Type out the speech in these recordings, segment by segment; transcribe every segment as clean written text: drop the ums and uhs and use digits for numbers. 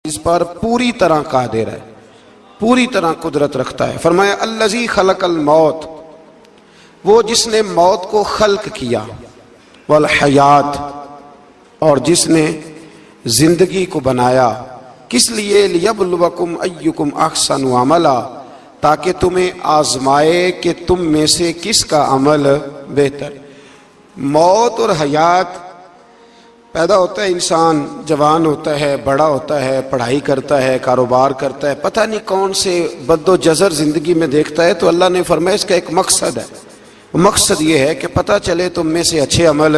اس پر پوری طرح قادر ہے، پوری طرح قدرت رکھتا ہے۔ فرمایا الذی خلق الموت، وہ جس نے موت کو خلق کیا، والحیات، اور جس نے زندگی کو بنایا، کس لیے؟ لیبلوکم ایکم احسن عملا، تاکہ تمہیں آزمائے کہ تم میں سے کس کا عمل بہتر۔ موت اور حیات، پیدا ہوتا ہے انسان، جوان ہوتا ہے، بڑا ہوتا ہے، پڑھائی کرتا ہے، کاروبار کرتا ہے، پتہ نہیں کون سے بد و جزر زندگی میں دیکھتا ہے، تو اللہ نے فرمایا اس کا ایک مقصد ہے۔ مقصد یہ ہے کہ پتہ چلے تم میں سے اچھے عمل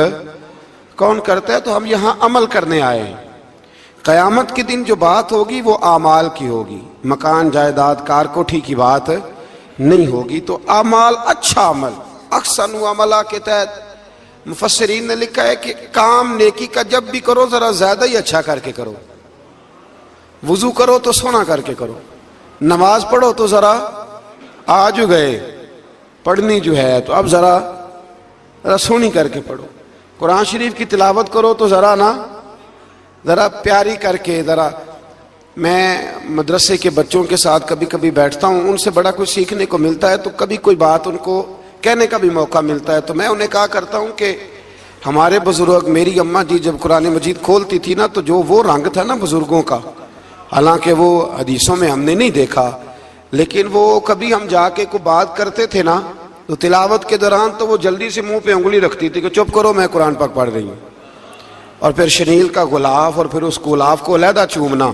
کون کرتا ہے، تو ہم یہاں عمل کرنے آئے ہیں۔ قیامت کے دن جو بات ہوگی وہ اعمال کی ہوگی، مکان جائیداد کار کوٹھی کی بات نہیں ہوگی۔ تو اعمال، اچھا عمل، احسن عملہ کے تحت مفسرین نے لکھا ہے کہ کام نیکی کا جب بھی کرو ذرا زیادہ ہی اچھا کر کے کرو۔ وضو کرو تو سونا کر کے کرو، نماز پڑھو تو ذرا آج گئے پڑھنی جو ہے تو اب ذرا سونی کر کے پڑھو۔ قرآن شریف کی تلاوت کرو تو ذرا پیاری کر کے۔ ذرا میں مدرسے کے بچوں کے ساتھ کبھی کبھی بیٹھتا ہوں، ان سے بڑا کچھ سیکھنے کو ملتا ہے، تو کبھی کوئی بات ان کو کہنے کا بھی موقع ملتا ہے، تو میں انہیں کہا کرتا ہوں کہ ہمارے بزرگ، میری اماں جی جب قرآن مجید کھولتی تھی نا، تو جو وہ رنگ تھا نا بزرگوں کا، حالانکہ وہ حدیثوں میں ہم نے نہیں دیکھا، لیکن وہ کبھی ہم جا کے کوئی بات کرتے تھے نا، تو تلاوت کے دوران تو وہ جلدی سے منہ پہ انگلی رکھتی تھی کہ چپ کرو میں قرآن پاک پڑھ رہی ہوں، اور پھر شنیل کا غلاف، اور پھر اس غلاف کو علیحدہ چومنا،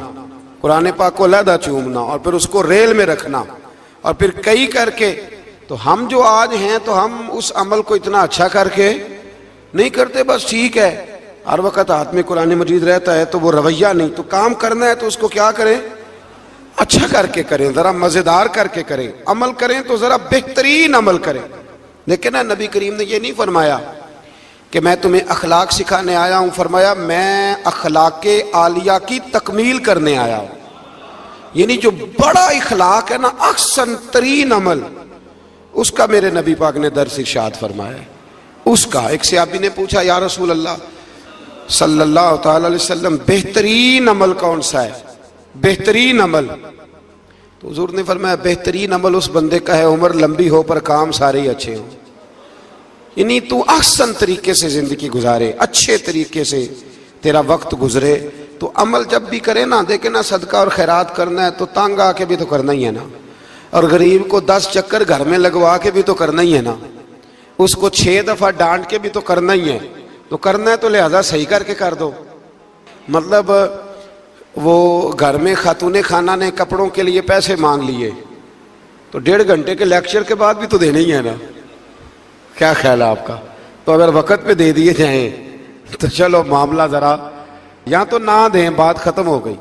قرآن پاک کو علیحدہ چومنا، اور پھر اس کو ریل میں رکھنا، اور پھر کئی کر کے۔ تو ہم جو آج ہیں تو ہم اس عمل کو اتنا اچھا کر کے نہیں کرتے، بس ٹھیک ہے ہر وقت ہاتھ میں قرآن مجید رہتا ہے تو وہ رویہ نہیں، تو کام کرنا ہے تو اس کو کیا کریں؟ اچھا کر کے کریں، ذرا مزیدار کر کے کریں، عمل کریں تو ذرا بہترین عمل کریں۔ لیکن نبی کریم نے یہ نہیں فرمایا کہ میں تمہیں اخلاق سکھانے آیا ہوں، فرمایا میں اخلاق عالیہ کی تکمیل کرنے آیا ہوں۔ یعنی جو بڑا اخلاق ہے نا، احسن ترین عمل، اس کا میرے نبی پاک نے درس ارشاد فرمایا ہے۔ اس کا ایک صحابی نے پوچھا یا رسول اللہ صلی اللہ تعالی علیہ وسلم، بہترین عمل کون سا ہے؟ بہترین عمل؟ تو حضور نے فرمایا بہترین عمل اس بندے کا ہے عمر لمبی ہو پر کام سارے ہی اچھے ہوں۔ یعنی تو احسن طریقے سے زندگی گزارے، اچھے طریقے سے تیرا وقت گزرے۔ تو عمل جب بھی کرے نا، دیکھیں نا، صدقہ اور خیرات کرنا ہے تو تانگ آ کے بھی تو کرنا ہی ہے نا، اور غریب کو 10 چکر گھر میں لگوا کے بھی تو کرنا ہی ہے نا، اس کو 6 دفعہ ڈانٹ کے بھی تو کرنا ہی ہے۔ تو کرنا ہے تو لہذا صحیح کر کے کر دو۔ مطلب وہ گھر میں خاتون خانہ نے کپڑوں کے لیے پیسے مانگ لیے تو 1.5 گھنٹے کے لیکچر کے بعد بھی تو دینے ہی ہے نا، کیا خیال ہے آپ کا؟ تو اگر وقت پہ دے دیے جائیں تو چلو معاملہ ذرا، یا تو نہ دیں، بات ختم ہو گئی۔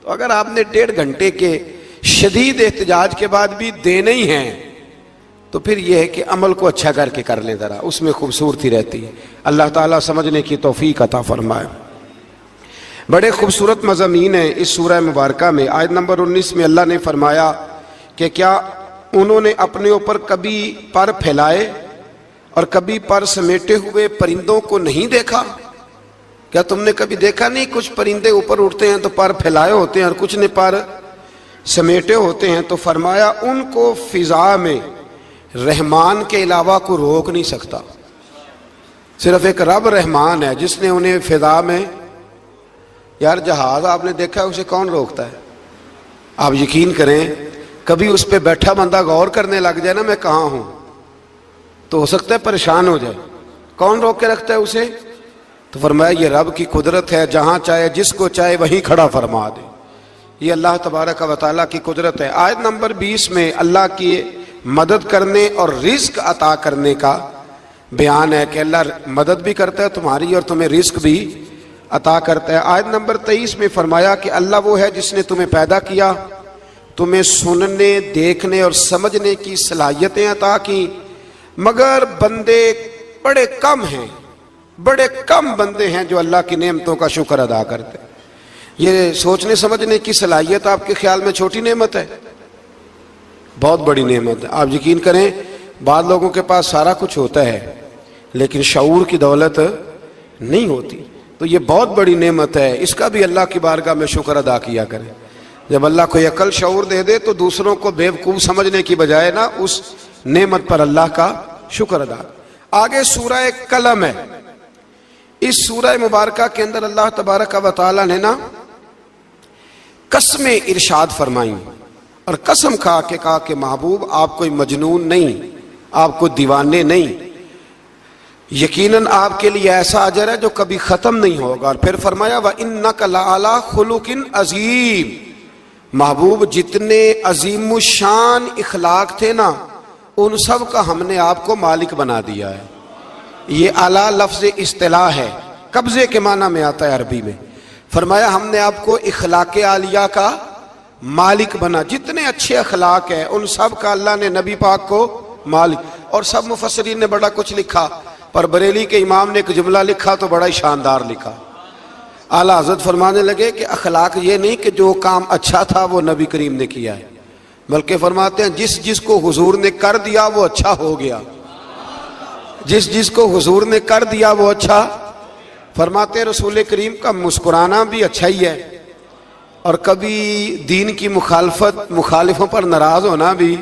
تو اگر آپ نے 1.5 گھنٹے کے شدید احتجاج کے بعد بھی دینے ہی ہیں تو پھر یہ ہے کہ عمل کو اچھا کر کے کر لیں، ذرا اس میں خوبصورتی رہتی ہے۔ اللہ تعالیٰ سمجھنے کی توفیق عطا فرمائے۔ بڑے خوبصورت مضامین ہیں اس سورہ مبارکہ میں۔ آیت نمبر 19 میں اللہ نے فرمایا کہ کیا انہوں نے اپنے اوپر کبھی پر پھیلائے اور کبھی پر سمیٹے ہوئے پرندوں کو نہیں دیکھا؟ کیا تم نے کبھی دیکھا نہیں کچھ پرندے اوپر اٹھتے ہیں تو پر پھیلائے ہوتے ہیں اور کچھ نے پر سمیٹے ہوتے ہیں؟ تو فرمایا ان کو فضا میں رحمان کے علاوہ کوئی روک نہیں سکتا، صرف ایک رب رحمان ہے جس نے انہیں فضا میں۔ یار جہاز آپ نے دیکھا ہے، اسے کون روکتا ہے؟ آپ یقین کریں کبھی اس پہ بیٹھا بندہ غور کرنے لگ جائے نا میں کہاں ہوں، تو ہو سکتا ہے پریشان ہو جائے۔ کون روک کے رکھتا ہے اسے؟ تو فرمایا یہ رب کی قدرت ہے، جہاں چاہے جس کو چاہے وہیں کھڑا فرما دے۔ یہ اللہ تبارک و تعالیٰ کی قدرت ہے۔ آیت نمبر 20 میں اللہ کی مدد کرنے اور رزق عطا کرنے کا بیان ہے کہ اللہ مدد بھی کرتا ہے تمہاری اور تمہیں رزق بھی عطا کرتا ہے۔ آیت نمبر 23 میں فرمایا کہ اللہ وہ ہے جس نے تمہیں پیدا کیا، تمہیں سننے، دیکھنے اور سمجھنے کی صلاحیتیں عطا کی، مگر بندے بڑے کم ہیں، بڑے کم بندے ہیں جو اللہ کی نعمتوں کا شکر ادا کرتے ہیں۔ یہ سوچنے سمجھنے کی صلاحیت آپ کے خیال میں چھوٹی نعمت ہے؟ بہت بڑی نعمت ہے۔ آپ یقین کریں بعض لوگوں کے پاس سارا کچھ ہوتا ہے لیکن شعور کی دولت نہیں ہوتی۔ تو یہ بہت بڑی نعمت ہے، اس کا بھی اللہ کی بارگاہ میں شکر ادا کیا کریں۔ جب اللہ کوئی عقل شعور دے دے تو دوسروں کو بیوقوف سمجھنے کی بجائے نا اس نعمت پر اللہ کا شکر ادا۔ آگے سورہ قلم ہے، اس سورہ مبارکہ کے اندر اللہ تبارک و تعالی نے نا قسمیں ارشاد فرمائیں، اور قسم کھا کے کہا کہ محبوب آپ کوئی مجنون نہیں، آپ کو دیوانے نہیں، یقیناً آپ کے لیے ایسا اجر ہے جو کبھی ختم نہیں ہوگا۔ اور پھر فرمایا وَإِنَّكَ لَعَلَىٰ خُلُقٍ عَظِيمٍ، محبوب جتنے عظیم الشان اخلاق تھے نا ان سب کا ہم نے آپ کو مالک بنا دیا ہے۔ یہ اعلیٰ لفظ اصطلاح ہے، قبضے کے معنی میں آتا ہے عربی میں۔ فرمایا ہم نے آپ کو اخلاق عالیہ کا مالک بنا، جتنے اچھے اخلاق ہیں ان سب کا اللہ نے نبی پاک کو مالک۔ اور سب مفسرین نے بڑا کچھ لکھا، پر بریلی کے امام نے ایک جملہ لکھا تو بڑا ہی شاندار لکھا۔ اعلیٰ حضرت فرمانے لگے کہ اخلاق یہ نہیں کہ جو کام اچھا تھا وہ نبی کریم نے کیا ہے، بلکہ فرماتے ہیں جس جس کو حضور نے کر دیا وہ اچھا ہو گیا، جس جس کو حضور نے کر دیا وہ اچھا۔ فرماتے ہیں رسول کریم کا مسکرانا بھی اچھا ہی ہے، اور کبھی دین کی مخالفوں پر ناراض ہونا بھی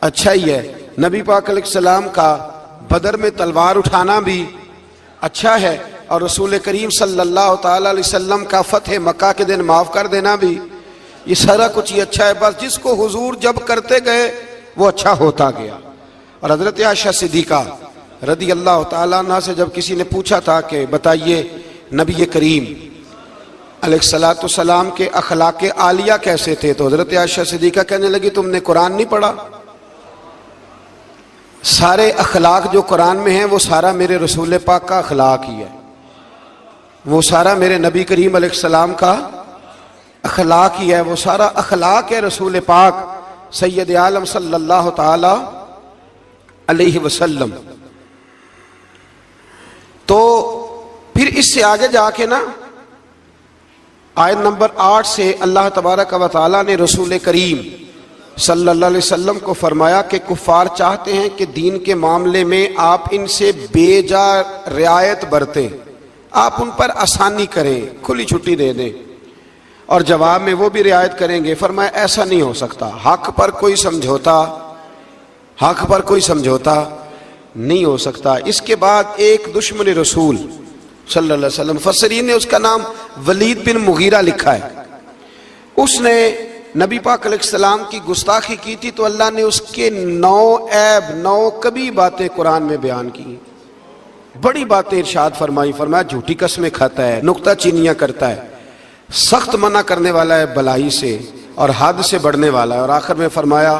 اچھا ہی ہے۔ نبی پاک علیہ السلام کا بدر میں تلوار اٹھانا بھی اچھا ہے، اور رسول کریم صلی اللہ تعالی علیہ وسلم کا فتح مکہ کے دن معاف کر دینا بھی، یہ سارا کچھ ہی اچھا ہے۔ بس جس کو حضور جب کرتے گئے وہ اچھا ہوتا گیا۔ اور حضرت عائشہ صدیقہ رضی اللہ تعالیٰ عنہ سے جب کسی نے پوچھا تھا کہ بتائیے نبی کریم علیہ السلام کے اخلاق عالیہ کیسے تھے، تو حضرت عائشہ صدیقہ کہنے لگی تم نے قرآن نہیں پڑھا؟ سارے اخلاق جو قرآن میں ہیں وہ سارا میرے رسول پاک کا اخلاق ہی ہے، وہ سارا میرے نبی کریم علیہ السلام کا اخلاق ہی ہے، وہ سارا اخلاق ہے رسول پاک سید عالم صلی اللہ تعالی علیہ وسلم۔ تو پھر اس سے آگے جا کے نا آیت نمبر 8 سے اللہ تبارک و تعالی نے رسول کریم صلی اللہ علیہ وسلم کو فرمایا کہ کفار چاہتے ہیں کہ دین کے معاملے میں آپ ان سے بے جا رعایت برتیں، آپ ان پر آسانی کریں، کھلی چھٹی دے دیں، اور جواب میں وہ بھی رعایت کریں گے۔ فرمایا ایسا نہیں ہو سکتا، حق پر کوئی سمجھوتا نہیں ہو سکتا۔ اس کے بعد ایک دشمن رسول صلی اللہ علیہ وسلم، مفسرین نے اس کا نام ولید بن مغیرہ لکھا ہے، اس نے نبی پاک علیہ السلام کی گستاخی کی تھی، تو اللہ نے اس کے 9 کبھی باتیں قرآن میں بیان کی، بڑی باتیں ارشاد فرمایا جھوٹی قسمیں کھاتا ہے، نکتہ چینیاں کرتا ہے، سخت منع کرنے والا ہے بلائی سے اور حد سے بڑھنے والا ہے، اور آخر میں فرمایا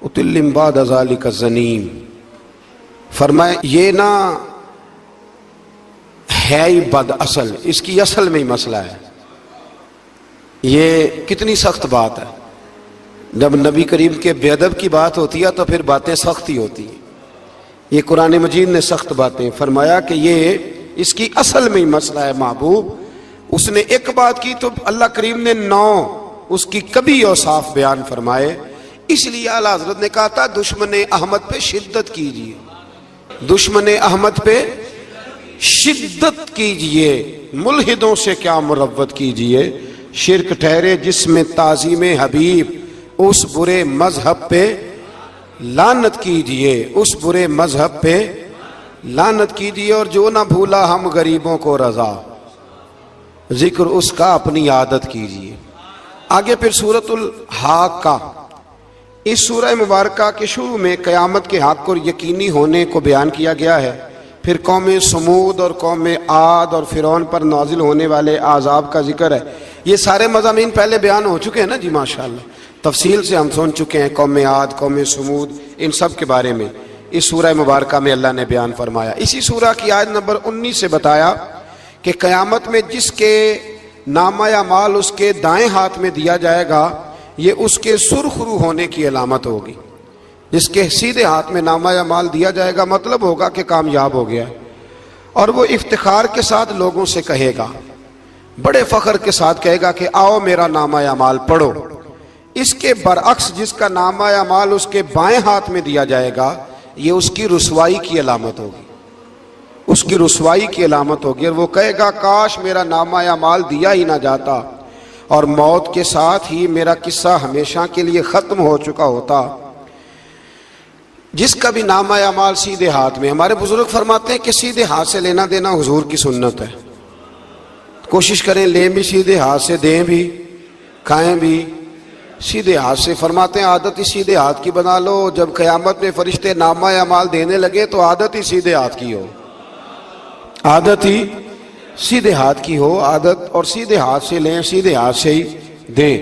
اتلم بعد ذالک الزنیم، فرمایا یہ نہ ہے ہی بد اصل، اس کی اصل میں ہی مسئلہ ہے۔ یہ کتنی سخت بات ہے، جب نبی کریم کے بے ادب کی بات ہوتی ہے تو پھر باتیں سخت ہی ہوتی ہیں۔ یہ قرآن مجید نے سخت باتیں فرمایا کہ یہ اس کی اصل میں ہی مسئلہ ہے محبوب۔ اس نے ایک بات کی تو اللہ کریم نے 9 اس کی کبھی اوصاف بیان فرمائے، اس لیے اعلیٰ حضرت نے کہا تھا دشمن احمد پہ شدت کیجئے، دشمن احمد پہ شدت کیجئے، ملحدوں سے کیا مروت کیجئے، شرک ٹھہرے جس میں تعظیم حبیب، اس برے مذہب پہ لعنت کیجئے، اس برے مذہب پہ لعنت کیجئے، اور جو نہ بھولا ہم غریبوں کو رضا، ذکر اس کا اپنی عادت کیجئے۔ آگے پھر سورۃ الحاقہ، اس سورہ مبارکہ کے شروع میں قیامت کے حق اور یقینی ہونے کو بیان کیا گیا ہے، پھر قوم سمود اور قوم عاد اور فرعون پر نازل ہونے والے عذاب کا ذکر ہے۔ یہ سارے مضامین پہلے بیان ہو چکے ہیں نا جی، ماشاءاللہ تفصیل سے ہم سن چکے ہیں، قوم عاد، قوم سمود، ان سب کے بارے میں اس سورہ مبارکہ میں اللہ نے بیان فرمایا۔ اسی سورہ کی آیت نمبر 19 سے بتایا کہ قیامت میں جس کے نامہ اعمال اس کے دائیں ہاتھ میں دیا جائے گا، یہ اس کے سرخ رو ہونے کی علامت ہوگی۔ جس کے سیدھے ہاتھ میں نامہ اعمال دیا جائے گا مطلب ہوگا کہ کامیاب ہو گیا، اور وہ افتخار کے ساتھ لوگوں سے کہے گا، بڑے فخر کے ساتھ کہے گا کہ آؤ میرا نامہ اعمال پڑھو۔ اس کے برعکس جس کا نامہ اعمال اس کے بائیں ہاتھ میں دیا جائے گا، یہ اس کی رسوائی کی علامت ہوگی۔ اس کی رسوائی کی علامت ہوگی، اور وہ کہے گا کاش میرا نامہ اعمال دیا ہی نہ جاتا اور موت کے ساتھ ہی میرا قصہ ہمیشہ کے لیے ختم ہو چکا ہوتا۔ جس کا بھی نامہ اعمال سیدھے ہاتھ میں، ہمارے بزرگ فرماتے ہیں کہ سیدھے ہاتھ سے لینا دینا حضور کی سنت ہے، کوشش کریں لیں بھی سیدھے ہاتھ سے، دیں بھی، کھائیں بھی سیدھے ہاتھ سے۔ فرماتے ہیں عادت ہی سیدھے ہاتھ کی بنا لو، جب قیامت میں فرشتے نامہ اعمال دینے لگے تو عادت ہی سیدھے ہاتھ کی ہو، عادت ہی سیدھے ہاتھ کی ہو، عادت، اور سیدھے ہاتھ سے لیں، سیدھے ہاتھ سے ہی دیں۔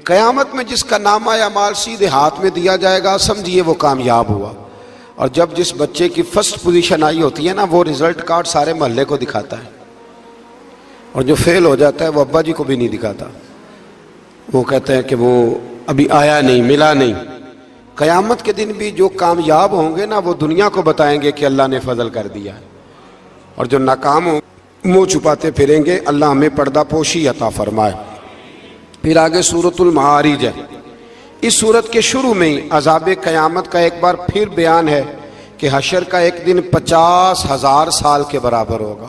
قیامت میں جس کا نامہ اعمال سیدھے ہاتھ میں دیا جائے گا سمجھیے وہ کامیاب ہوا۔ اور جب جس بچے کی فرسٹ پوزیشن آئی ہوتی ہے نا، وہ رزلٹ کارڈ سارے محلے کو دکھاتا ہے، اور جو فیل ہو جاتا ہے وہ ابا جی کو بھی نہیں دکھاتا، وہ کہتے ہیں کہ وہ ابھی آیا نہیں، ملا نہیں۔ قیامت کے دن بھی جو کامیاب ہوں گے نا وہ دنیا کو بتائیں گے کہ اللہ نے فضل کر دیا ہے، اور جو ناکام ہوں منہ چھپاتے پھریں گے۔ اللہ ہمیں پردہ پوشی عطا فرمائے۔ پھر آگے سورۃ المعارج ہے۔ اس سورت کے شروع میں ہی عذاب قیامت کا ایک بار پھر بیان ہے کہ حشر کا ایک دن 50,000 سال کے برابر ہوگا،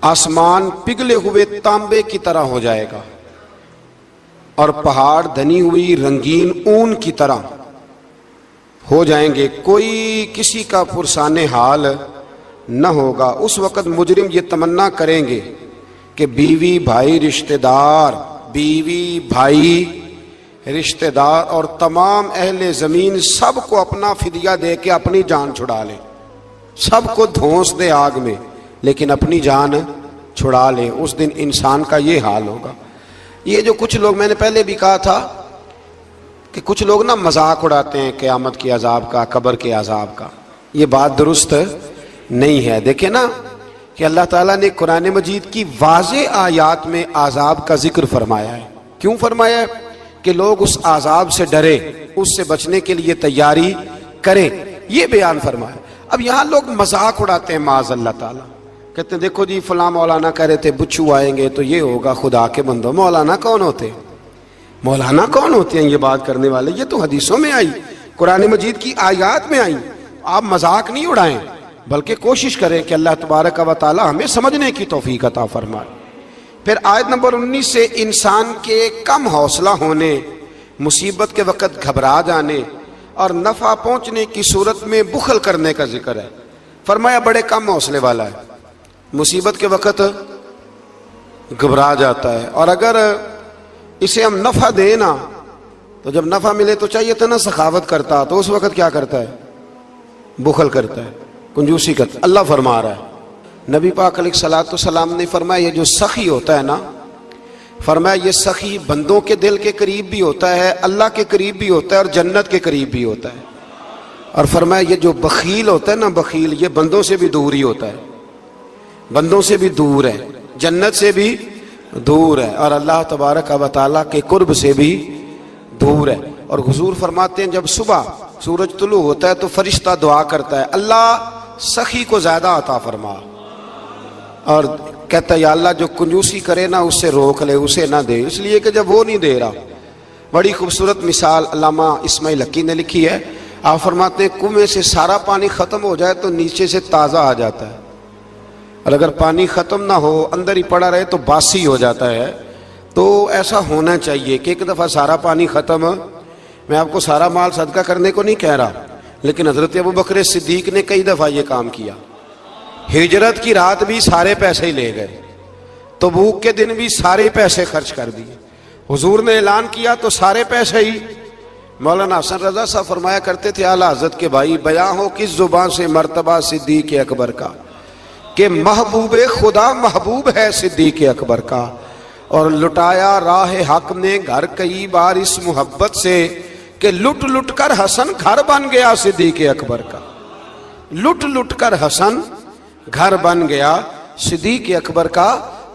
آسمان پگھلے ہوئے تانبے کی طرح ہو جائے گا، اور پہاڑ دھنی ہوئی رنگین اون کی طرح ہو جائیں گے، کوئی کسی کا پرسان حال نہ ہوگا۔ اس وقت مجرم یہ تمنا کریں گے کہ بیوی بھائی رشتہ دار، بیوی بھائی رشتہ دار اور تمام اہل زمین سب کو اپنا فدیہ دے کے اپنی جان چھڑا لیں، سب کو دھونس دے آگ میں لیکن اپنی جان چھڑا لیں۔ اس دن انسان کا یہ حال ہوگا۔ یہ جو کچھ لوگ، میں نے پہلے بھی کہا تھا کہ کچھ لوگ نا مذاق اڑاتے ہیں قیامت کے عذاب کا، قبر کے عذاب کا، یہ بات درست نہیں ہے۔ دیکھیں نا کہ اللہ تعالیٰ نے قرآن مجید کی واضح آیات میں عذاب کا ذکر فرمایا ہے۔ کیوں فرمایا ہے؟ کہ لوگ اس عذاب سے ڈرے، اس سے بچنے کے لیے تیاری کریں، یہ بیان فرمایا۔ اب یہاں لوگ مذاق اڑاتے ہیں معاذ اللہ تعالیٰ، کہتے ہیں دیکھو جی فلاں مولانا کہہ رہے تھے بچھو آئیں گے تو یہ ہوگا۔ خدا کے بندو، مولانا کون ہوتے ہیں؟ مولانا کون ہوتے ہیں یہ بات کرنے والے؟ یہ تو حدیثوں میں آئی، قرآن مجید کی آیات میں آئی۔ آپ مذاق نہیں اڑائیں بلکہ کوشش کریں کہ اللہ تبارک و تعالی ہمیں سمجھنے کی توفیق عطا فرمائے۔ پھر آیت نمبر 19 سے انسان کے کم حوصلہ ہونے، مصیبت کے وقت گھبرا جانے اور نفع پہنچنے کی صورت میں بخل کرنے کا ذکر ہے۔ فرمایا بڑے کم حوصلے والا ہے، مصیبت کے وقت گھبرا جاتا ہے، اور اگر اسے ہم نفع دیں نا تو جب نفع ملے تو چاہیے تھا نا سخاوت کرتا، تو اس وقت کیا کرتا ہے؟ بخل کرتا ہے، کنجوسی کرتا ہے۔ اللہ فرما رہا ہے، نبی پاک علیہ الصلوۃ والسلام نے فرمایا یہ جو سخی ہوتا ہے نا، فرمایا یہ سخی بندوں کے دل کے قریب بھی ہوتا ہے، اللہ کے قریب بھی ہوتا ہے، اور جنت کے قریب بھی ہوتا ہے۔ اور فرمایا یہ جو بخیل ہوتا ہے نا، بخیل، یہ بندوں سے بھی دور ہی ہوتا ہے، بندوں سے بھی دور ہے، جنت سے بھی دور ہے، اور اللہ تبارک و تعالیٰ کے قرب سے بھی دور ہے۔ اور حضور فرماتے ہیں جب صبح سورج طلوع ہوتا ہے تو فرشتہ دعا کرتا ہے اللہ سخی کو زیادہ عطا فرما، اور کہتا ہے یا اللہ جو کنجوسی کرے نا اس سے روک لے، اسے نہ دے، اس لیے کہ جب وہ نہیں دے رہا۔ بڑی خوبصورت مثال علامہ اسماعیل حقی نے لکھی ہے۔ آپ فرماتے ہیں کنویں سے سارا پانی ختم ہو جائے تو نیچے سے تازہ آ جاتا ہے، اور اگر پانی ختم نہ ہو اندر ہی پڑا رہے تو باسی ہو جاتا ہے۔ تو ایسا ہونا چاہیے کہ ایک دفعہ سارا پانی ختم، میں آپ کو سارا مال صدقہ کرنے کو نہیں کہہ رہا، لیکن حضرت ابوبکر صدیق نے کئی دفعہ یہ کام کیا، ہجرت کی رات بھی سارے پیسے ہی لے گئے، تبوک کے دن بھی سارے پیسے خرچ کر دیے، حضور نے اعلان کیا تو سارے پیسے ہی۔ مولانا حسن رضا صاحب فرمایا کرتے تھے اعلیٰ حضرت کے بھائی، بیاں ہو کس زبان سے مرتبہ صدیق اکبر کا کہ محبوب خدا محبوب ہے صدیق اکبر کا، اور لٹایا راہ حق نے گھر کئی بار اس محبت سے کہ لٹ لٹ کر حسن گھر بن گیا صدیق اکبر کا، لٹ لٹ کر حسن گھر بن گیا صدیق اکبر کا۔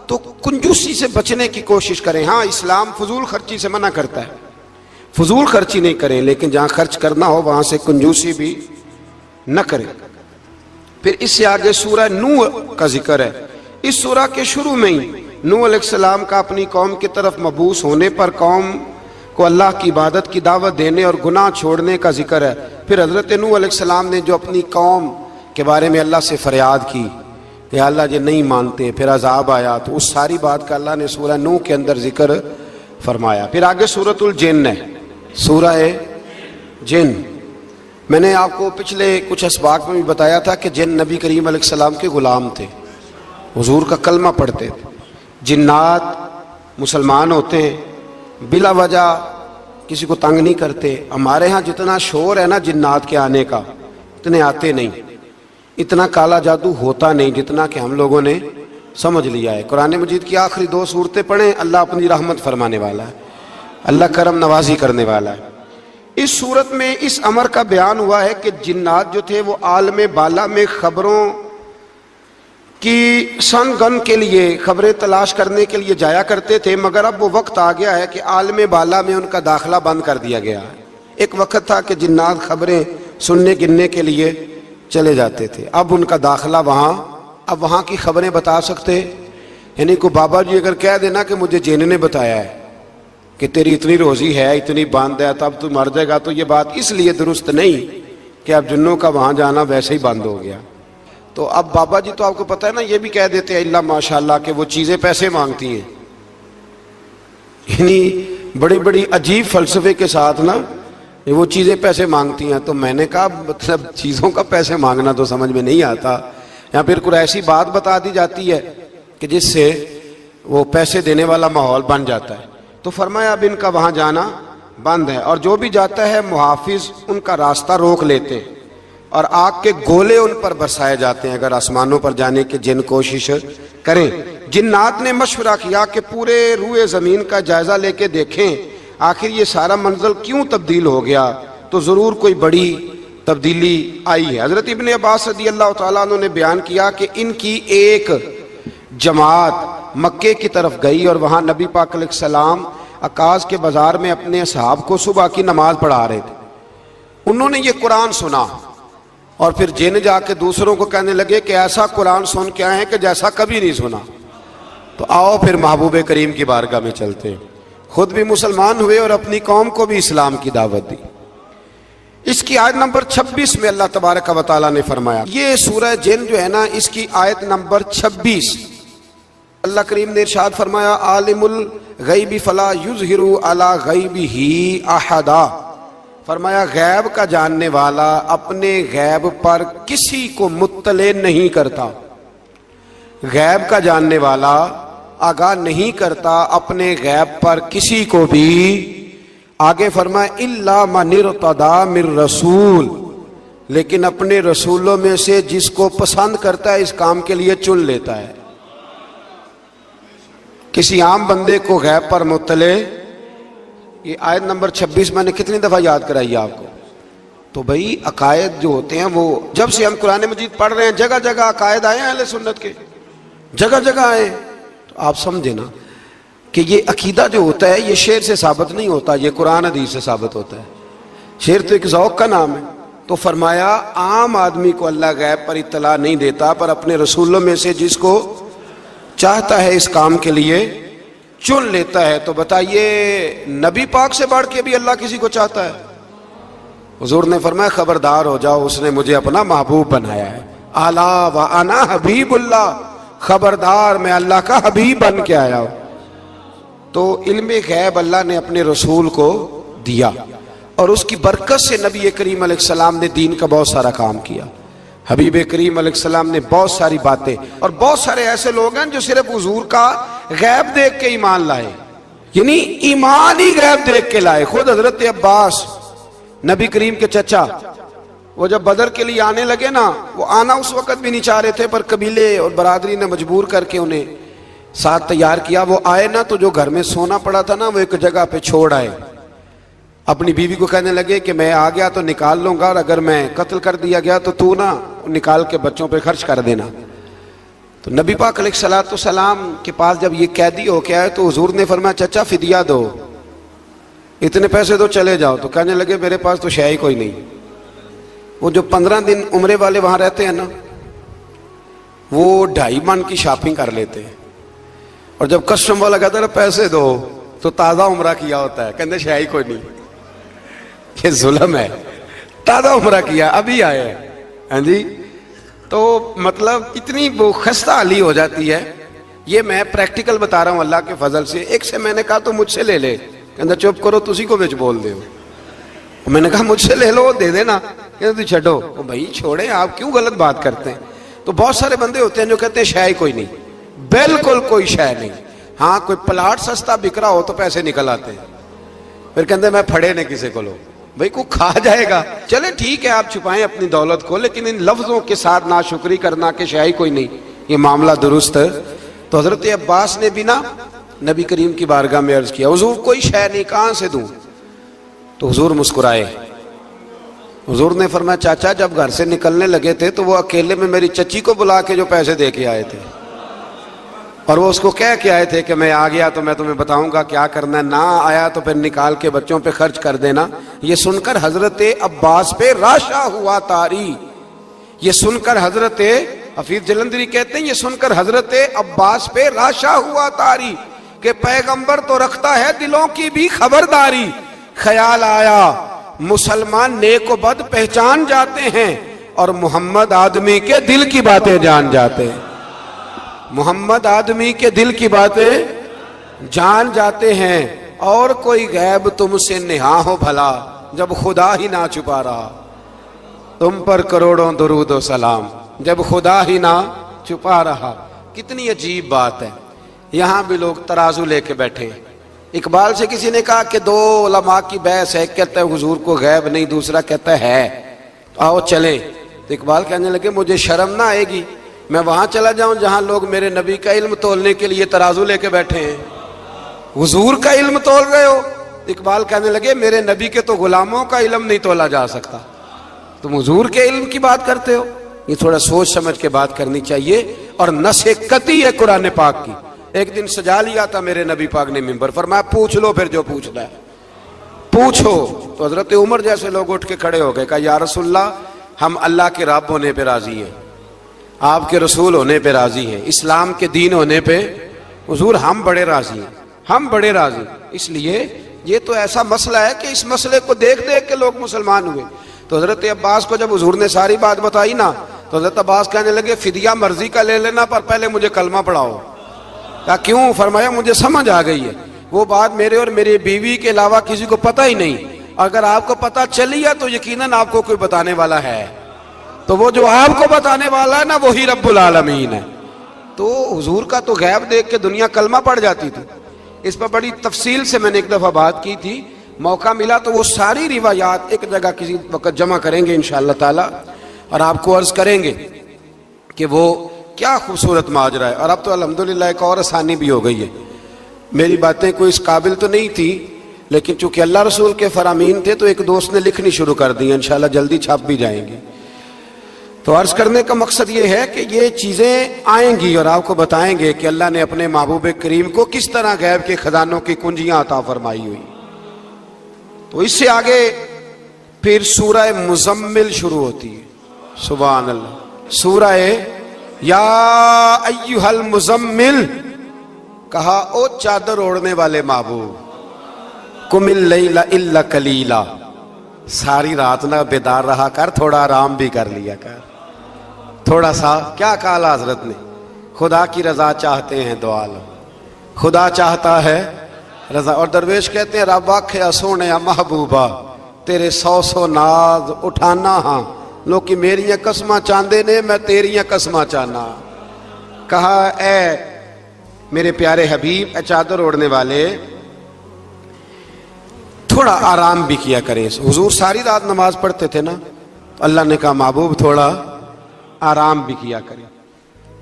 تو کنجوسی سے بچنے کی کوشش کریں۔ ہاں اسلام فضول خرچی سے منع کرتا ہے، فضول خرچی نہیں کریں، لیکن جہاں خرچ کرنا ہو وہاں سے کنجوسی بھی نہ کریں۔ پھر اس سے آگے سورہ نوح کا ذکر ہے۔ اس سورہ کے شروع میں ہی نوح علیہ السلام کا اپنی قوم کی طرف مبعوث ہونے پر قوم کو اللہ کی عبادت کی دعوت دینے اور گناہ چھوڑنے کا ذکر ہے۔ پھر حضرت نوح علیہ السلام نے جو اپنی قوم کے بارے میں اللہ سے فریاد کی کہ اللہ جی نہیں مانتے، پھر عذاب آیا، تو اس ساری بات کا اللہ نے سورہ نوح کے اندر ذکر فرمایا۔ پھر آگے سورۃ الجن ہے، سورہ جن۔ میں نے آپ کو پچھلے کچھ اسباق میں بھی بتایا تھا کہ جن نبی کریم علیہ السلام کے غلام تھے، حضور کا کلمہ پڑھتے تھے۔ جنات مسلمان ہوتے ہیں، بلا وجہ کسی کو تنگ نہیں کرتے۔ ہمارے ہاں جتنا شور ہے نا جنات کے آنے کا، اتنے آتے نہیں، اتنا کالا جادو ہوتا نہیں جتنا کہ ہم لوگوں نے سمجھ لیا ہے۔ قرآن مجید کی آخری 2 سورتیں پڑھیں، اللہ اپنی رحمت فرمانے والا ہے، اللہ کرم نوازی کرنے والا ہے۔ اس صورت میں اس امر کا بیان ہوا ہے کہ جنات جو تھے وہ عالم بالا میں خبروں کی سن گن کے لیے، خبریں تلاش کرنے کے لیے جایا کرتے تھے، مگر اب وہ وقت آ گیا ہے کہ عالم بالا میں ان کا داخلہ بند کر دیا گیا ہے۔ ایک وقت تھا کہ جنات خبریں سننے گننے کے لیے چلے جاتے تھے، اب ان کا داخلہ اب وہاں کی خبریں بتا سکتے، یعنی کو بابا جی اگر کہہ دینا کہ مجھے جن نے بتایا ہے کہ تیری اتنی روزی ہے، اتنی باندھ ہے، تب تو مر جائے گا، تو یہ بات اس لیے درست نہیں کہ اب جنوں کا وہاں جانا ویسے ہی بند ہو گیا۔ تو اب بابا جی تو آپ کو پتہ ہے نا، یہ بھی کہہ دیتے ہیں اللہ ماشاءاللہ کہ وہ چیزیں پیسے مانگتی ہیں، یعنی بڑی بڑی عجیب فلسفے کے ساتھ نا وہ چیزیں پیسے مانگتی ہیں۔ تو میں نے کہا مطلب چیزوں کا پیسے مانگنا تو سمجھ میں نہیں آتا، یا پھر کوئی ایسی بات بتا دی جاتی ہے کہ جس سے وہ پیسے دینے والا ماحول بن جاتا ہے۔ تو فرمایا اب ان کا وہاں جانا بند ہے، اور جو بھی جاتا ہے محافظ ان کا راستہ روک لیتے ہیں اور آگ کے گولے ان پر برسائے جاتے ہیں اگر آسمانوں پر جانے کی جن کوشش کریں۔ جنات نے مشورہ کیا کہ پورے روئے زمین کا جائزہ لے کے دیکھیں آخر یہ سارا منظر کیوں تبدیل ہو گیا، تو ضرور کوئی بڑی تبدیلی آئی ہے۔ حضرت ابن عباس رضی اللہ تعالیٰ عنہ نے بیان کیا کہ ان کی ایک جماعت مکے کی طرف گئی اور وہاں نبی پاک علیہ السلام عکاظ کے بازار میں اپنے اصحاب کو صبح کی نماز پڑھا رہے تھے۔ انہوں نے یہ قرآن سنا اور پھر جن جا کے دوسروں کو کہنے لگے کہ ایسا قرآن سن کے آئے ہیں کہ جیسا کبھی نہیں سنا۔ تو آؤ پھر محبوب کریم کی بارگاہ میں چلتے ہیں، خود بھی مسلمان ہوئے اور اپنی قوم کو بھی اسلام کی دعوت دی۔ اس کی آیت نمبر 26 میں اللہ تبارک و تعالیٰ نے فرمایا، یہ سورہ جن جو ہے نا اس کی آیت نمبر 26، اللہ کریم نے ارشاد فرمایا عالم الغیب فلا یظہر علی غیبہ احدا، فرمایا غیب کا جاننے والا اپنے غیب پر کسی کو مطلع نہیں کرتا، غیب کا جاننے والا آگاہ نہیں کرتا اپنے غیب پر کسی کو بھی۔ آگے فرمایا الا من ارتضی من رسول، لیکن اپنے رسولوں میں سے جس کو پسند کرتا ہے اس کام کے لیے چن لیتا ہے۔ کسی عام بندے کو غیب پر مطلع، یہ آیت نمبر 26 میں نے کتنی دفعہ یاد کرائی آپ کو؟ تو بھئی عقائد جو ہوتے ہیں وہ جب سے ہم قرآن مجید پڑھ رہے ہیں جگہ جگہ عقائد آئے ہیں اہل سنت کے، جگہ جگہ آئے، تو آپ سمجھیں نا کہ یہ عقیدہ جو ہوتا ہے یہ شعر سے ثابت نہیں ہوتا، یہ قرآن حدیث سے ثابت ہوتا ہے۔ شعر تو ایک ذوق کا نام ہے۔ تو فرمایا عام آدمی کو اللہ غیب پر اطلاع نہیں دیتا، پر اپنے رسولوں میں سے جس کو چاہتا ہے اس کام کے لیے چن لیتا ہے۔ تو بتائیے نبی پاک سے بڑھ کے بھی اللہ کسی کو چاہتا ہے؟ حضور نے فرمایا خبردار ہو جاؤ، اس نے مجھے اپنا محبوب بنایا ہے، الا وانا حبیب اللہ، خبردار میں اللہ کا حبیب بن کے آیا ہوں۔ تو علم غیب اللہ نے اپنے رسول کو دیا اور اس کی برکت سے نبی کریم علیہ السلام نے دین کا بہت سارا کام کیا۔ حبیب کریم علیہ السلام نے بہت ساری باتیں، اور بہت سارے ایسے لوگ ہیں جو صرف حضور کا غیب دیکھ کے ایمان لائے، یعنی ایمان ہی غیب دیکھ کے لائے۔ خود حضرت عباس نبی کریم کے چچا، وہ جب بدر کے لیے آنے لگے نا، وہ آنا اس وقت بھی نہیں چاہ رہے تھے، پر قبیلے اور برادری نے مجبور کر کے انہیں ساتھ تیار کیا۔ وہ آئے نا تو جو گھر میں سونا پڑا تھا نا وہ ایک جگہ پہ چھوڑ آئے، اپنی بیوی کو کہنے لگے کہ میں آ گیا تو نکال لوں گا، اور اگر میں قتل کر دیا گیا تو تو نا نکال کے بچوں پہ خرچ کر دینا۔ تو نبی پاک علیہ الصلوۃ والسلام کے پاس جب یہ قیدی ہو کے آئے تو حضور نے فرمایا چچا فدیہ دو، اتنے پیسے دو چلے جاؤ۔ تو کہنے لگے میرے پاس تو شے ہی کوئی نہیں۔ وہ جو 15 دن عمرے والے وہاں رہتے ہیں نا، وہ 2.5 من کی شاپنگ کر لیتے ہیں، اور جب کسٹم والا کہتا ہے پیسے دو تو تازہ عمرہ کیا ہوتا ہے، کہتے شے ہی کوئی نہیں۔ یہ ظلم ہے، تازہ عمرہ کیا ابھی آئے ہیں، ہاں جی، تو مطلب اتنی وہ خستہ حالی ہو جاتی ہے. یہ میں پریکٹیکل بتا رہا ہوں اللہ کے فضل سے. ایک سے میں نے کہا تو مجھ سے لے لے, کہتا چپ کرو تسی کو بچ بول دے. میں نے کہا مجھ سے لے لو, دے دینا. کہتا چھڈو. بھائی چھوڑیں, آپ کیوں غلط بات کرتے ہیں؟ تو بہت سارے بندے ہوتے ہیں جو کہتے ہیں شے ہی کوئی نہیں, بالکل کوئی شے نہیں. ہاں کوئی پلاٹ سستا بک رہا ہو تو پیسے نکل آتے ہیں, پھر کہتے ہیں میں پھڑے نہیں کسی کو لو. بھائی کو کھا جائے گا, چلے ٹھیک ہے آپ چھپائیں اپنی دولت کو, لیکن ان لفظوں کے ساتھ ناشکری کرنا کہ شے ہی کوئی نہیں, یہ معاملہ درست ہے. تو حضرت عباس نے بھی نا نبی کریم کی بارگاہ میں عرض کیا, حضور کوئی شے نہیں, کہاں سے دوں؟ تو حضور مسکرائے. حضور نے فرمایا چاچا جب گھر سے نکلنے لگے تھے تو وہ اکیلے میں میری چچی کو بلا کے جو پیسے دے کے آئے تھے, اور وہ اس کو کہہ کے آئے تھے کہ میں آ گیا تو میں تمہیں بتاؤں گا کیا کرنا ہے, نہ آیا تو پھر نکال کے بچوں پہ خرچ کر دینا. یہ سن کر حضرت عباس پہ راشا ہوا طاری. یہ سن کر حضرت حفیظ جلندری کہتے ہیں یہ سن کر حضرت عباس پہ راشا ہوا طاری کہ پیغمبر تو رکھتا ہے دلوں کی بھی خبرداری. خیال آیا مسلمان نیک و بد پہچان جاتے ہیں اور محمد آدمی کے دل کی باتیں جان جاتے ہیں. محمد آدمی کے دل کی باتیں جان جاتے ہیں, اور کوئی غیب تم سے نہا ہو بھلا جب خدا ہی نہ چھپا رہا. تم پر کروڑوں درود و سلام جب خدا ہی نہ چھپا رہا. کتنی عجیب بات ہے. یہاں بھی لوگ ترازو لے کے بیٹھے ہیں. اقبال سے کسی نے کہا کہ دو علماء کی بحث ہے, کہتا ہے حضور کو غیب نہیں, دوسرا کہتا ہے آؤ چلیں. تو اقبال کہنے لگے مجھے شرم نہ آئے گی میں وہاں چلا جاؤں جہاں لوگ میرے نبی کا علم تولنے کے لیے ترازو لے کے بیٹھے ہیں, حضور کا علم تول رہے ہو. اقبال کہنے لگے میرے نبی کے تو غلاموں کا علم نہیں تولا جا سکتا, تم حضور کے علم کی بات کرتے ہو. یہ تھوڑا سوچ سمجھ کے بات کرنی چاہیے. اور نص قطعی ہے قرآن پاک کی. ایک دن سجا لیا تھا میرے نبی پاک نے ممبر, فرمایا پوچھ لو پھر جو پوچھنا ہے پوچھو. تو حضرت عمر جیسے لوگ اٹھ کے کھڑے ہو گئے, کہا یا رسول اللہ ہم اللہ کے رب ہونے پہ راضی ہیں, آپ کے رسول ہونے پہ راضی ہیں, اسلام کے دین ہونے پہ حضور ہم بڑے راضی ہیں, ہم بڑے راضی. اس لیے یہ تو ایسا مسئلہ ہے کہ اس مسئلے کو دیکھ دیکھ کے لوگ مسلمان ہوئے. تو حضرت عباس کو جب حضور نے ساری بات بتائی نا تو حضرت عباس کہنے لگے فدیہ مرضی کا لے لینا پر پہلے مجھے کلمہ پڑھاؤ. کہا کیوں؟ فرمایا مجھے سمجھ آ گئی ہے, وہ بات میرے اور میری بیوی کے علاوہ کسی کو پتہ ہی نہیں, اگر آپ کو پتہ چلی ہے تو یقیناً آپ کو کوئی بتانے والا ہے, تو وہ جو آپ کو بتانے والا ہے نا وہی رب العالمین ہے. تو حضور کا تو غیب دیکھ کے دنیا کلمہ پڑھ جاتی تھی. اس پر بڑی تفصیل سے میں نے ایک دفعہ بات کی تھی, موقع ملا تو وہ ساری روایات ایک جگہ کسی وقت جمع کریں گے انشاءاللہ تعالی, اور آپ کو عرض کریں گے کہ وہ کیا خوبصورت ماجرا ہے. اور اب تو الحمدللہ ایک اور آسانی بھی ہو گئی ہے. میری باتیں کوئی اس قابل تو نہیں تھی, لیکن چونکہ اللہ رسول کے فرامین تھے تو ایک دوست نے لکھنی شروع کر دی, انشاءاللہ جلدی چھپ بھی جائیں گی. تو عرض کرنے کا مقصد یہ ہے کہ یہ چیزیں آئیں گی اور آپ کو بتائیں گے کہ اللہ نے اپنے محبوب کریم کو کس طرح غیب کے خزانوں کی کنجیاں عطا فرمائی ہوئی. تو اس سے آگے پھر سورہ مزمل شروع ہوتی ہے. سبحان اللہ. سورہ یا ایھا المزمل, کہا او چادر اوڑھنے والے محبوب, قم اللیل الا قلیلا, ساری رات نہ بیدار رہا کر, تھوڑا آرام بھی کر لیا کر, تھوڑا سا. کیا کہا حضرت نے؟ خدا کی رضا چاہتے ہیں دعا لو, خدا چاہتا ہے رضا. اور درویش کہتے ہیں رب آکھیا سونے محبوبہ تیرے 100 ناز اٹھانا ہاں, لوکی میریاں قسماں چاندے نے میں تیریاں قسماں چاہنا. کہا اے میرے پیارے حبیب, اے چادر اوڑھنے والے, تھوڑا آرام بھی کیا کریں. حضور ساری رات نماز پڑھتے تھے نا, اللہ نے کہا محبوب تھوڑا آرام بھی کیا کریں.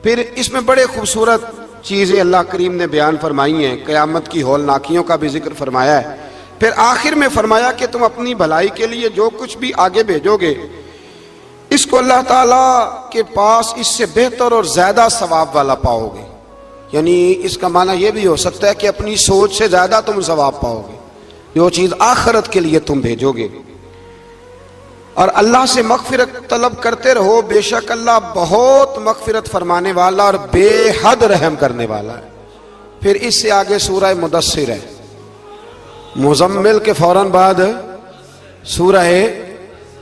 پھر اس میں بڑے خوبصورت چیزیں اللہ کریم نے بیان فرمائی ہیں, قیامت کی ہولناکیوں کا بھی ذکر فرمایا ہے. پھر آخر میں فرمایا کہ تم اپنی بھلائی کے لیے جو کچھ بھی آگے بھیجو گے اس کو اللہ تعالیٰ کے پاس اس سے بہتر اور زیادہ ثواب والا پاؤ گے. یعنی اس کا معنی یہ بھی ہو سکتا ہے کہ اپنی سوچ سے زیادہ تم ثواب پاؤ گے جو چیز آخرت کے لیے تم بھیجو گے. اور اللہ سے مغفرت طلب کرتے رہو, بے شک اللہ بہت مغفرت فرمانے والا اور بے حد رحم کرنے والا ہے. پھر اس سے آگے سورہ مدثر ہے. مزمل کے فوراً بعد سورہ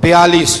42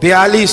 42,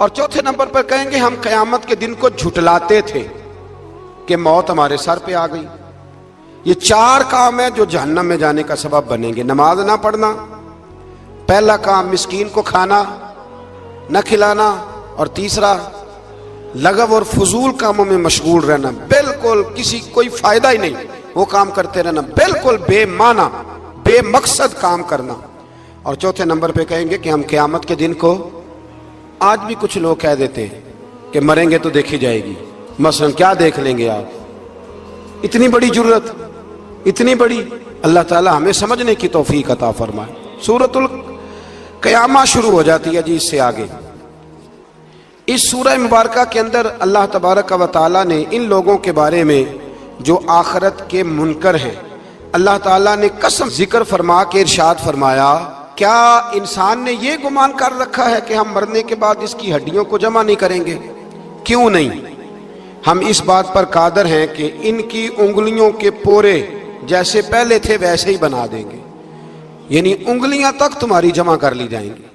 اور چوتھے نمبر پر کہیں گے ہم قیامت کے دن کو جھٹلاتے تھے کہ موت ہمارے سر پہ آ گئی۔ یہ 4 کام ہیں جو جہنم میں جانے کا سبب بنیں گے۔ نماز نہ پڑھنا، پہلا کام مسکین کو کھانا نہ کھلانا، اور تیسرا لغو اور فضول کاموں میں مشغول رہنا، بالکل کوئی فائدہ ہی نہیں، وہ کام کرتے رہنا، بالکل بے معنی بے مقصد کام کرنا۔ اور چوتھے نمبر پہ کہیں گے کہ ہم قیامت کے دن کو، آج بھی کچھ لوگ کہہ دیتے ہیں کہ مریں گے تو دیکھی جائے گی، مثلا کیا دیکھ لیں گے آپ؟ اتنی بڑی جرت، اتنی بڑی، اللہ تعالی ہمیں سمجھنے کی توفیق عطا فرمائے۔ سورۃ القیامہ شروع ہو جاتی ہے جی اس سے آگے۔ اس سورہ مبارکہ کے اندر اللہ تبارک و تعالی نے ان لوگوں کے بارے میں جو آخرت کے منکر ہیں، اللہ تعالیٰ نے قسم ذکر فرما کے ارشاد فرمایا، کیا انسان نے یہ گمان کر رکھا ہے کہ ہم مرنے کے بعد اس کی ہڈیوں کو جمع نہیں کریں گے؟ کیوں نہیں، ہم اس بات پر قادر ہیں کہ ان کی انگلیوں کے پورے جیسے پہلے تھے ویسے ہی بنا دیں گے، یعنی انگلیاں تک تمہاری جمع کر لی جائیں گی،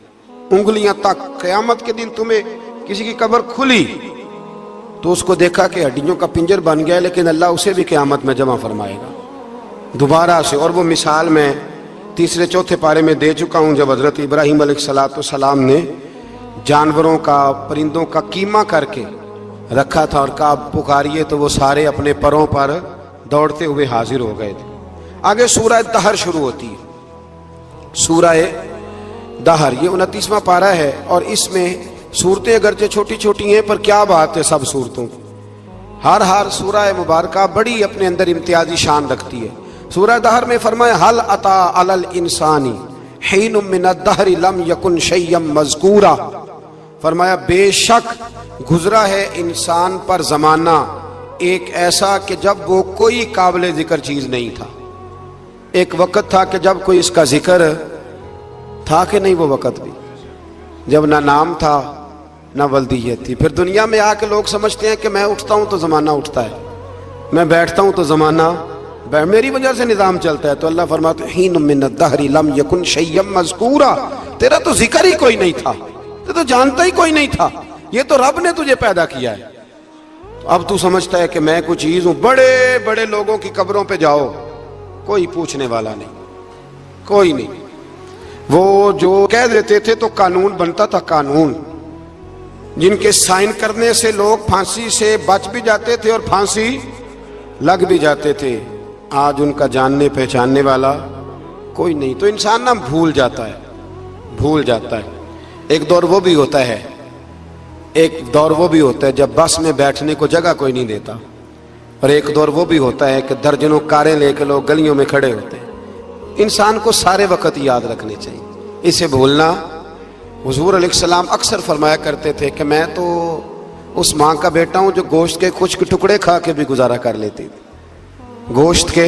انگلیاں تک۔ قیامت کے دن تمہیں کسی کی قبر کھلی تو اس کو دیکھا کہ ہڈیوں کا پنجر بن گیا، لیکن اللہ اسے بھی قیامت میں جمع فرمائے گا دوبارہ سے۔ اور وہ مثال میں تیسرے چوتھے پارے میں دے چکا ہوں، جب حضرت ابراہیم علیہ السلام نے جانوروں کا، پرندوں کا کیما کر کے رکھا تھا اور کہا پکاریے، تو وہ سارے اپنے پروں پر دوڑتے ہوئے حاضر ہو گئے تھے۔ آگے سورہ دہر شروع ہوتی ہے، سورہ دہر، یہ 29واں پارہ ہے، اور اس میں صورتیں اگرچہ چھوٹی چھوٹی ہیں پر کیا بات ہے سب صورتوں کی، ہر سورہ مبارکہ بڑی اپنے اندر امتیازی شان رکھتی ہے۔ سورہ دہر میں فرمایا حل اتی علی الانسان حین من الدہر لم یکن شیئا مذکورا، فرمایا بے شک گزرا ہے انسان پر زمانہ ایک ایسا کہ جب وہ کوئی قابل ذکر چیز نہیں تھا۔ ایک وقت تھا کہ جب کوئی اس کا ذکر تھا کہ نہیں، وہ وقت بھی جب نہ نام تھا نہ ولدیت تھی۔ پھر دنیا میں آ کے لوگ سمجھتے ہیں کہ میں اٹھتا ہوں تو زمانہ اٹھتا ہے، میں بیٹھتا ہوں تو زمانہ میری وجہ سے نظام چلتا ہے۔ تو اللہ فرماتے ہیں حین من الدہر لم یکن شیئا مذکورا، تیرا تو ذکر ہی کوئی نہیں تھا، تو جانتا ہی کوئی نہیں تھا، یہ تو رب نے تجھے پیدا کیا ہے۔ اب تو سمجھتا ہے کہ میں کوئی چیز ہوں۔ بڑے بڑے لوگوں کی قبروں پہ جاؤ، کوئی پوچھنے والا نہیں، کوئی نہیں۔ وہ جو کہہ دیتے تھے تو قانون بنتا تھا، قانون جن کے سائن کرنے سے لوگ پھانسی سے بچ بھی جاتے تھے اور پھانسی لگ بھی جاتے تھے، آج ان کا جاننے پہچاننے والا کوئی نہیں۔ تو انسان نا بھول جاتا ہے۔ ایک دور وہ بھی ہوتا ہے جب بس میں بیٹھنے کو جگہ کوئی نہیں دیتا، اور ایک دور وہ بھی ہوتا ہے کہ درجنوں کاریں لے کے لوگ گلیوں میں کھڑے ہوتے ہیں۔ انسان کو سارے وقت یاد رکھنے چاہیے، اسے بھولنا۔ حضور علیہ السلام اکثر فرمایا کرتے تھے کہ میں تو اس ماں کا بیٹا ہوں جو گوشت کے خشک ٹکڑے کھا کے بھی گزارا کر لیتی تھی، گوشت کے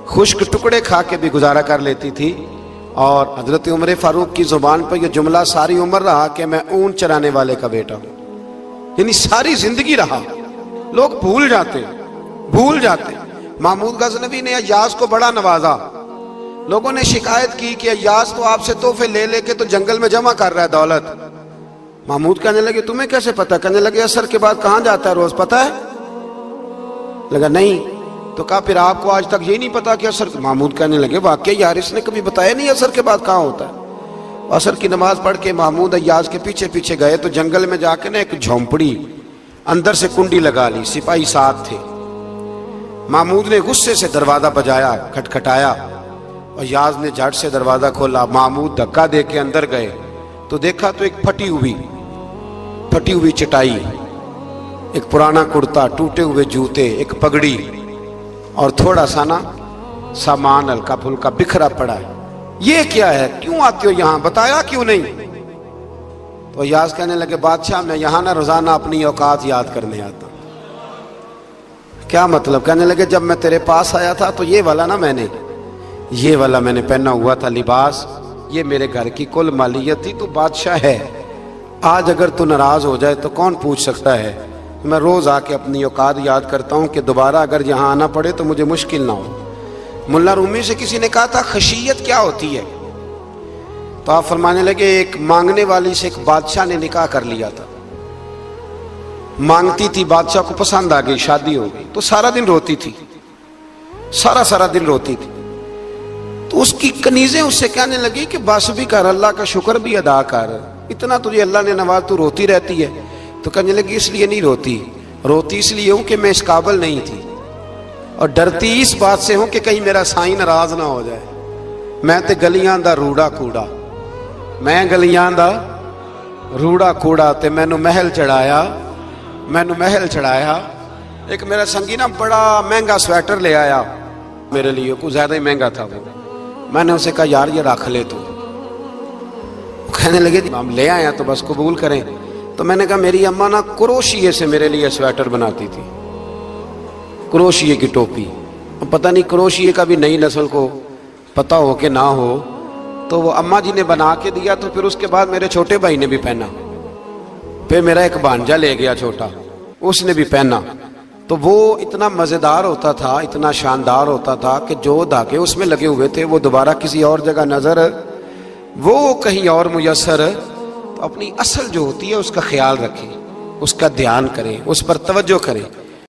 خشک ٹکڑے کھا کے بھی گزارا کر لیتی تھی۔ اور حضرت عمر فاروق کی زبان پر یہ جملہ ساری عمر رہا کہ میں اونٹ چرانے والے کا بیٹا ہوں، یعنی ساری زندگی رہا۔ لوگ بھول جاتے۔ محمود غزنوی نے ایاز کو بڑا نوازا، لوگوں نے شکایت کی کہ ایاز تو آپ سے تحفے لے لے کے تو جنگل میں جمع کر رہا ہے دولت۔ محمود کہنے لگے تمہیں کیسے پتا؟ کہنے لگے عصر کے بعد کہاں جاتا ہے روز، پتا ہے؟ لگا نہیں۔ تو کہا پھر آپ کو آج تک یہ نہیں پتا کہ عصر؟ محمود کہنے لگے واقعی یار اس نے کبھی بتایا نہیں عصر کے بعد کہاں ہوتا ہے۔ عصر کی نماز پڑھ کے محمود ایاز کے پیچھے پیچھے گئے تو جنگل میں جا کے نا ایک جھونپڑی اندر سے کنڈی لگا لی، سپاہی ساتھ تھے۔ محمود نے غصے سے دروازہ بجایا، کھٹکھٹایا، اور ایاز نے جھٹ سے دروازہ کھولا۔ محمود دھکا دے کے اندر گئے تو دیکھا تو ایک پھٹی ہوئی چٹائی، ایک پرانا کرتا، ٹوٹے ہوئے جوتے، ایک پگڑی، اور تھوڑا سا نا سامان ہلکا پھلکا بکھرا پڑا ہے۔ یہ کیا ہے؟ کیوں آتے ہو یہاں؟ بتایا کیوں نہیں؟ تو ایاز کہنے لگے بادشاہ میں یہاں نا روزانہ اپنی اوقات یاد کرنے آتا ہوں۔ کیا مطلب؟ کہنے لگے جب میں تیرے پاس آیا تھا تو یہ والا میں نے پہنا ہوا تھا لباس، یہ میرے گھر کی کل مالیت تھی، تو بادشاہ ہے، آج اگر تو ناراض ہو جائے تو کون پوچھ سکتا ہے؟ میں روز آ کے اپنی اوقات یاد کرتا ہوں کہ دوبارہ اگر یہاں آنا پڑے تو مجھے مشکل نہ ہو۔ ملا رومی سے کسی نے کہا تھا خشیت کیا ہوتی ہے؟ تو آپ فرمانے لگے ایک مانگنے والی سے ایک بادشاہ نے نکاح کر لیا تھا، مانگتی تھی، بادشاہ کو پسند آ گئی، شادی ہو گئی، تو سارا دن روتی تھی، سارا دن روتی تھی۔ تو اس کی کنیزیں اس سے کہنے لگی کہ بس بھی کر، اللہ کا شکر بھی ادا کر، اتنا تجھے اللہ نے نواز، تو روتی رہتی ہے۔ تو کہنے لگی اس لیے نہیں روتی، روتی اس لیے ہوں کہ میں اس قابل نہیں تھی، اور ڈرتی اس بات سے ہوں کہ کہیں میرا سائیں ناراض نہ ہو جائے۔ میں تے گلیاں دا روڑا کوڑا، میں گلیاں دا روڑا کوڑا، تے مینوں محل چڑھایا، مینوں محل چڑھایا۔ ایک میرا سنگی نا بڑا مہنگا سویٹر لے آیا میرے لیے، کچھ زیادہ ہی مہنگا تھا وہ۔ میں نے اسے کہا یار یہ رکھ لے تو۔ کہنے لگے ہم لے آئے تو بس قبول کریں۔ تو میں نے کہا میری اماں نا کروشیے سے میرے لیے سویٹر بناتی تھی، کروشیے کی ٹوپی، پتہ نہیں کروشیے کا بھی نئی نسل کو پتہ ہو کہ نہ ہو، تو وہ اماں جی نے بنا کے دیا، تو پھر اس کے بعد میرے چھوٹے بھائی نے بھی پہنا، پھر میرا ایک بھانجا لے گیا چھوٹا، اس نے بھی پہنا۔ تو وہ اتنا مزیدار ہوتا تھا، اتنا شاندار ہوتا تھا کہ جو دھاگے اس میں لگے ہوئے تھے وہ دوبارہ کسی اور جگہ نظر، وہ کہیں اور میسر۔ تو اپنی اصل جو ہوتی ہے اس کا خیال رکھیں، اس کا دھیان کریں، اس پر توجہ کریں۔